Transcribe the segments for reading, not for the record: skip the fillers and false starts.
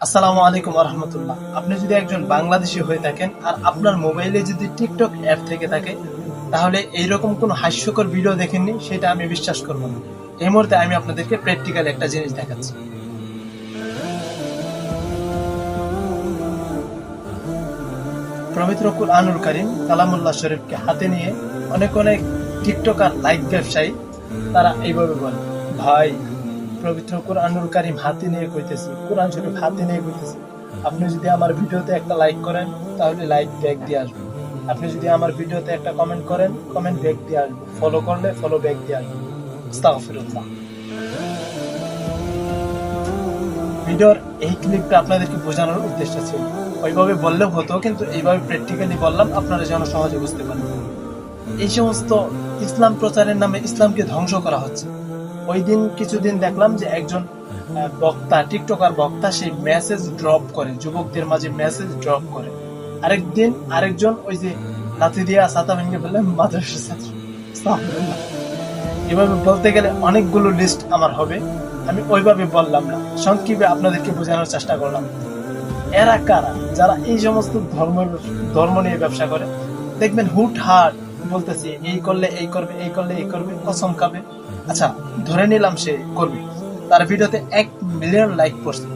আসসালামু আলাইকুম ওয়া রাহমাতুল্লাহ। আপনি যদি একজন বাংলাদেশী হয়ে থাকেন আর আপনার মোবাইলে যদি টিকটক অ্যাপ থেকে থাকে, তাহলে এইরকম কোনো হাস্যকর ভিডিও দেখেননি সেটা আমি বিশ্বাস করব না। এই মুহূর্তে আমি আপনাদেরকে প্র্যাকটিক্যাল একটা জিনিস দেখাচ্ছি। পবিত্র কুরআনুল কারীম কালামুল্লাহ শরীফকে হাতে নিয়ে অনেক অনেক টিকটকার লাইক ব্যবসায়ী তারা এইভাবে বলে, ভাই পবিত্র কুরআনুল কারীম হাতে নিয়ে কইতেছি, কুরআন শরীফ হাতে নিয়ে কইতেছি, আপনি যদি আমার ভিডিওতে একটা লাইক করেন তাহলে লাইক ব্যাক দিয়ে আসবে, আপনি যদি আমার ভিডিওতে একটা কমেন্ট করেন কমেন্ট ব্যাক দিয়ে আসবে, ফলো করলে ফলো ব্যাক দিয়ে আসবে। আস্তাগফিরুল্লাহ। ভিডিওর এই ক্লিপটা আপনাদেরকে বোঝানোর উদ্দেশ্য ছিল, ওইভাবে বললেও হতো কিন্তু এইভাবে প্র্যাকটিক্যালি বললাম আপনারা যেন সহজে বুঝতে পারেন। এই সমস্ত ইসলাম প্রচারের নামে ইসলামকে ধ্বংস করা হচ্ছে। ওই দিন কিছুদিন দেখলাম যে একজন বক্তা, টিকটকার বক্তা, সেই মেসেজ ড্রপ করে, যুবকদের মাঝে মেসেজ ড্রপ করে। আরেকদিন আরেকজন ওই যে লাথি দিয়া ছাতা ভেঙে ফেলে মাদ্রাসার ছাত্র। আস্তাগফিরুল্লাহ। এভাবে বলতে গেলে অনেকগুলো লিস্ট আমার হবে, আমি ওইভাবে বললাম না, সংক্ষেপে আপনাদেরকে বোঝানোর চেষ্টা করলাম। এরা কারা যারা এই সমস্ত ধর্ম নিয়ে ব্যবসা করে? দেখবেন হুট হাট বলতেছে এই করলে এই করবে, এই করলে এই করবে, কসম খাবে। আচ্ছা, ধরে নিলাম সে করবে, তার ভিডিওতে 1 মিলিয়ন লাইক পড়ছে।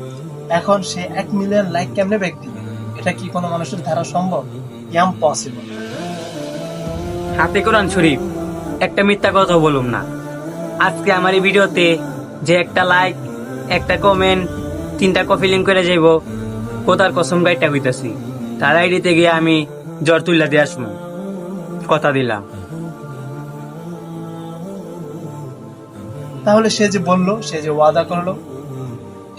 এখন সে 1 মিলিয়ন লাইক কেমনে ব্যাক দিবে? এটা কি কোনো মানুষের ধারা সম্ভব? ইম্পসিবল। হাতে কোরআন শরীফ, একটা মিথ্যা কথা বলুম না। আজকে আমার এই ভিডিওতে যে একটা লাইক, একটা কমেন্ট, 3টা কপি লিঙ্ক করে যাইব, কোথার কসম গাইটা হইতাছি, তার আইডিতে গিয়ে আমি জ্বর তুইলা দিয়ে আসবো, কথা দিলাম। তাহলে সে যে বললো, সে যে ওয়াদা করলো,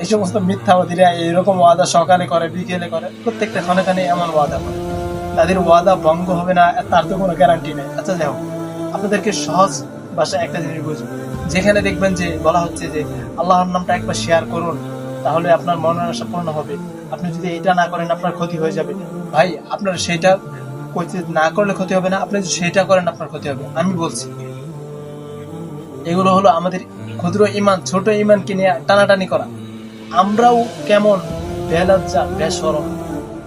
এই সমস্ত মিথ্যাবাদীরা এইরকম ওয়াদা সকালে করে, বিকেলে করে, প্রত্যেকটা খানে খানে এমন ওয়াদা করে। তাদের ওয়াদা ভঙ্গ হবে না তার তো কোনো গ্যারান্টি নেই। আচ্ছা যাই হোক, আপনাদেরকে সহজ ভাষায় একটা জিনিস বুঝুন। যেখানে দেখবেন যে বলা হচ্ছে যে আল্লাহর নামটা একবার শেয়ার করুন, তাহলে আপনার মনের আশা পূর্ণ হবে, আপনি যদি এটা না করেন আপনার ক্ষতি হয়ে যাবে। ভাই, আপনার সেটা না করলে ক্ষতি হবে না, আপনি যদি সেটা করেন আপনার ক্ষতি হবে। আমি বলছি এগুলো হলো আমাদের ক্ষুদ্র ইমান, ছোট ইমানকে নিয়ে টানাটানি করা। আমরাও কেমন বেলজ্জা, বেশরম,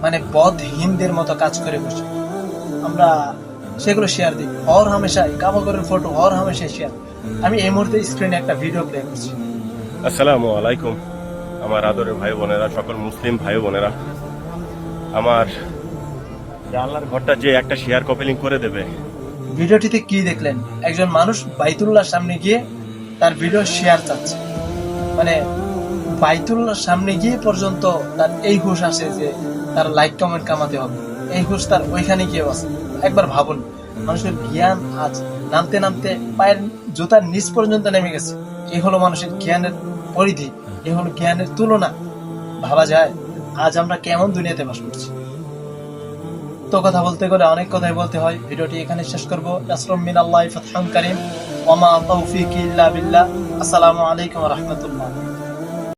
মানে বদহীনদের মতো কাজ করে বসে আমরা সেগুলো শেয়ার দিই। হর হামেশাই কাবাগরের ফটো, হর হামেশাই শেয়ার। আমি এই মুহূর্তে স্ক্রিনে একটা ভিডিও প্লে করছি। আসসালামু আলাইকুম আমার আদরের ভাই বোনেরা, সকল মুসলিম ভাই বোনেরা। আমার আল্লাহর ঘরটা যে একটা শেয়ার কপি লিঙ্ক করে দেবে। ভিডিওটিতে কি দেখলেন? একজন মানুষ বাইতুল্লাহর সামনে গিয়ে তার ভিডিও শেয়ার চাচ্ছে, মানে বাইতুল্লাহর সামনে গিয়ে পর্যন্ত তার এই হুঁশ আসে যে তার লাইক কমেন্ট কামাতে হবে, এই হুঁশ তার ওইখানে গিয়ে আছে। একবার ভাবুন, মানুষের জ্ঞান আজ নামতে নামতে পায়ের জুতার নিচ পর্যন্ত নেমে গেছে। এই হলো মানুষের জ্ঞানের পরিধি, এই হলো জ্ঞানের তুলনা। ভাবা যায় আজ আমরা কেমন দুনিয়াতে বাস করছি। তো কথা বলতে গেলে অনেক কথাই বলতে হয়, ভিডিওটি এখানে শেষ করবো। নাসরুম মিনাল্লাহি ফাতহুন কারীম ওয়া মা তাওফীকি ইল্লা বিল্লাহ। আসসালামু আলাইকুম ওয়া রাহমাতুল্লাহ।